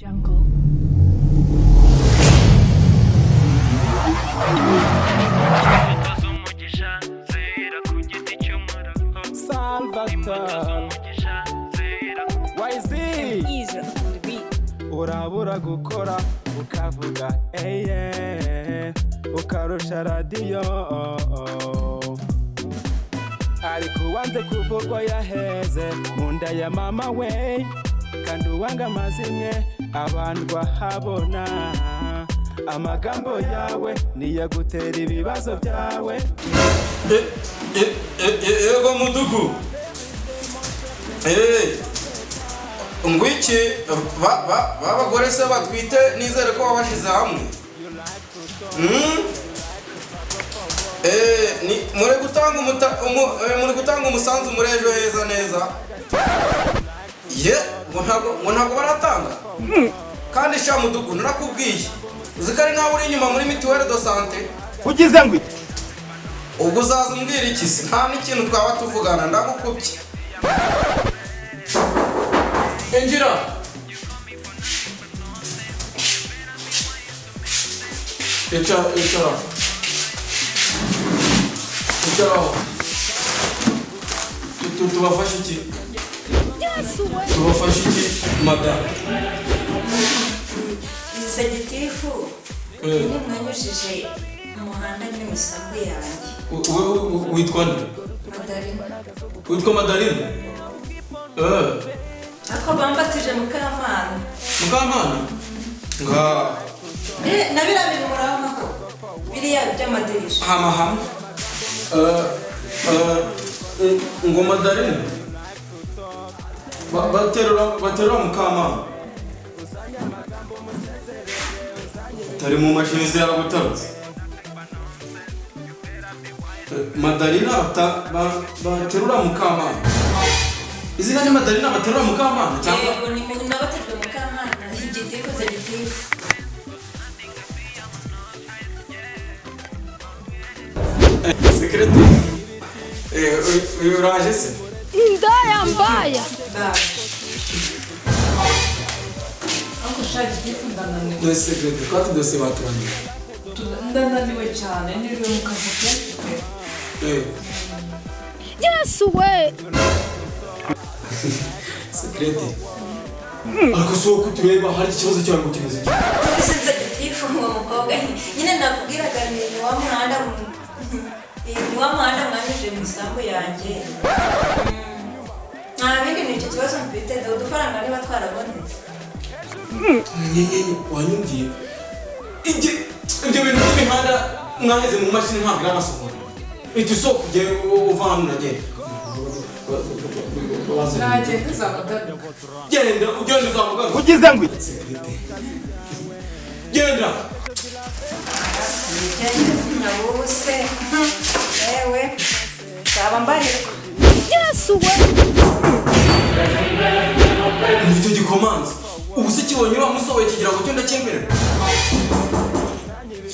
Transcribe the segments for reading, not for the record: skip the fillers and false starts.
Jungle. Salvatore YZ urabura gukora ukavuga eye ukarusha radiyo ariko wanze kuvugwa yaheze mu nda ya mama we kandi uwanga amazimwe abantu bahabona amagambo yawe niyagutera ibibazo byawe. Yego mudugu ngwiki babagore se batwite nizere ko babashize hamwe muri gutanga umusanzu muri ejo heza neza ngo ntabwo baratanga kandi sha mudugu narakubwiye uzikari nawe uri inyuma muri mituwele do sante ugize ngwi ubwo uzaza umbwira iki se nta n'ikintu twaba tuvugana ndagukubye injira icara tubafashe iki madame izi gitifu ni mwanyujije umuhanda n'imisambi yanjye. witwa nde? Madalina. Witwa Madalina? Ako bambatije Mukamana. Mukamana? Nga nabirabira murama ko biriya by'amadirisha hama ngo Madalina baterura Mukamana tari mu mashini z'abatarutse. Madalina baterura Mukamana. Izina ni Madalina baterura Mukamana cyangwa? Yego ni mu nabatejwe Mukamana igitifu ze gitifu. Secretary. Uraje se? Mbaya. Ako shaka gitifu ndananiwe. No secretary, kwa tudose baturanye. Ndananiwe cyane niriwe mu kazi ke. Yesu we. Secretary. Ariko so kutureba hari ikibazo cyangwa kimeze iki? Ese gitifu mu mukobwa nyine nakubwiraga ni wa muhanda mwanyuje mu isambu yanjye. Nta bindi ni icyo kibazo mfite udufaranga niba twarabonetse. Wanyumviye ibyo bintu by'imihanda mwaheze mu mashini ntabwo irabasohora ihita usoko ujye uva hano uragenda Nagenda uzamugana. genda ugenda uzamugana ugize ngwi genda Nabuse ewe cyaba mbarira Yesu we. nicyo gikomanza ubu se kibonye uriya musohoye kigira ngo cyo ndacyemera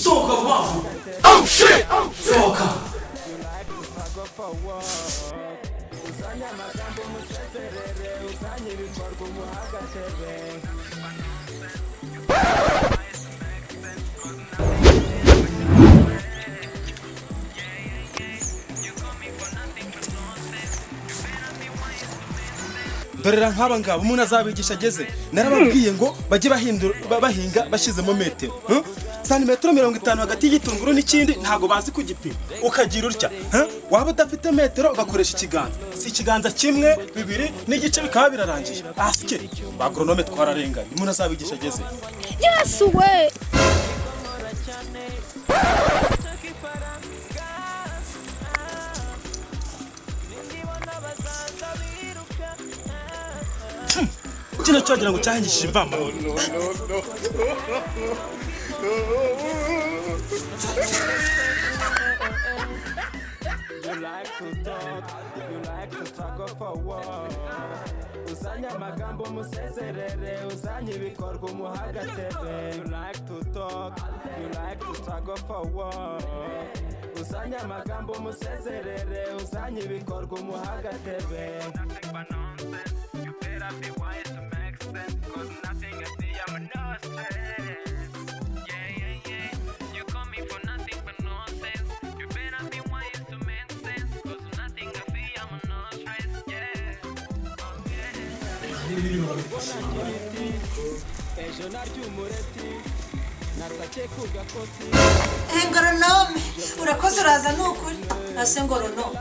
sohoka vuba vuba sohoka dorera nk'aba ngabo umuntu azabigisha ageze narababwiye ngo bajye bahinga bashyizemo metero santimetero 50 hagati y'igitunguru n'ikindi ntago bazi kugipima ukagira utya waba udafite metero ugakoresha ikiganza si ikiganza kimwe bibiri n'igice bikaba birarangiye asike bagronome twararenganye umuntu azabigisha ageze. Yesu we. Kino cyagira ngo cyahingishije imvamahoro. Usanya amagambo musezerere usanya ibikorwa umuhagatebe. You like to talk, you like to struggle for war. Usanya amagambo musezerere usanya ibikorwa umuhagatebe. You better be wise to make sense, 'cause nothing is the Ngoronome urakoze uraza nukuri ase ngoronome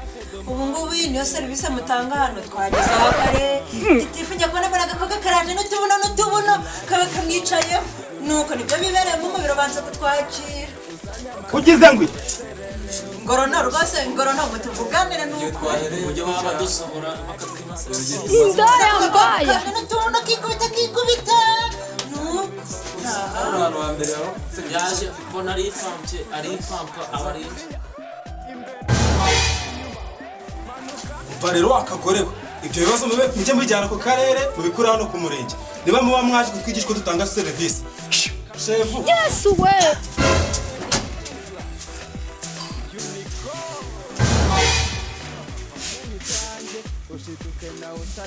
ubu ngubu iyi niyo serivisi mutanga hano twageze aho kare gitifu njya kubona mbona agakobwa karaje n'utubuno kaba kamwicayeho nuko nibyo bibereyemo mu biro banza kutwakira ugize ngo ngorono rwose ngorono tuvuganire nuko ujye waba dusohora bakatwimasa indaya mbaya n'utubuno kikubita nuko abantu wa mbere aho yaje mbona ari ipampa aba ari umva rero akagore ibyo bibazo mujye mubijyana ku karere mubikura hano ku murenge niba muba mwaje kutwigisha ko dutanga serivisi shefu Yesu we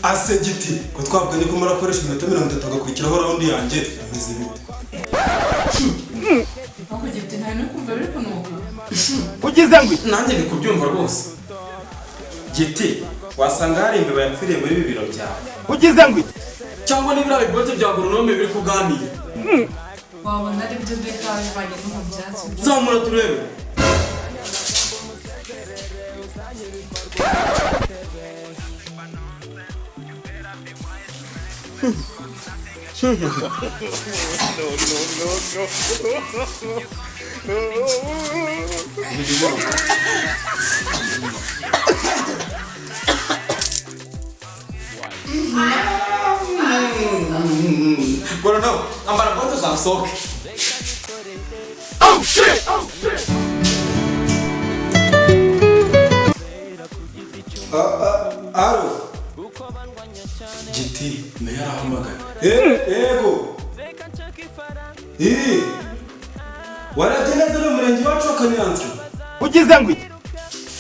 ase giti ko twavuganye ko murakoresha iminota 30 agakurikiraho raundi yanjye ameze bite aho gifite nta no kumva biri kunuka ugize ngo nanjye ndi kubyumva rwose giti wasanga hari imbeba yapfiriye muri ibi biro byawe ugize ngo cyangwa niba ari ibibote bya goronome biri kuganira wabona ari byo beka bivanye no mu byatsi zamura turebe Goronome ambara bote zasohoke. oh shit aro giti meya arahamagara ego warabye neza n'umurenge wacu wa Kanyanza ugize ngo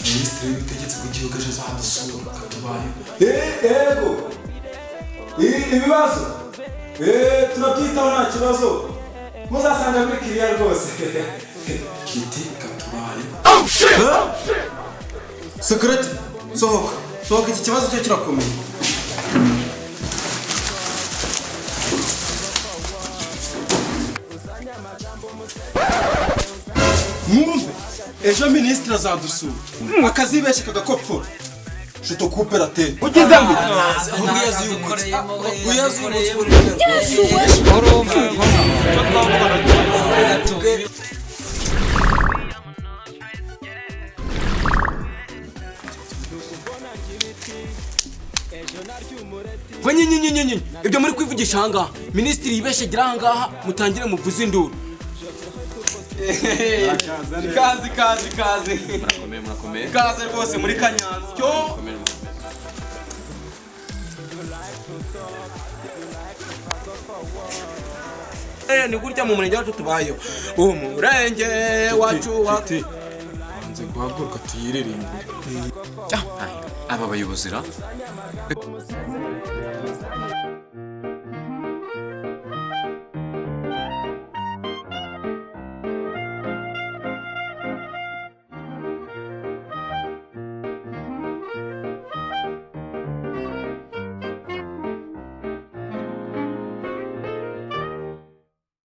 minisitiri w'ubutegetsi bw'igihugu ejo azadusura katubaye ego ibibazo turabyitaho nta kibazo muzasanga kuri kiriya rwose giti katubaye oh shit Security sohoka iki kibazo cyo kirakomeye mwumve ejo minisitiri azadusura akazibeshya kagakopfora shito kuperate ugize ngo Yesu we Banyinyinyinyinyi ibyo muri kwivugisha ahangaha minisitiri yibeshagira ahangaha mutangire muvuze induru kazi murakomeye kaze rwose muri Kanyanza cyo ni gutya mu murenge wacu tubayeho umurenge wacu nze guhaguruka tuyiririmbire aba bayobozi ra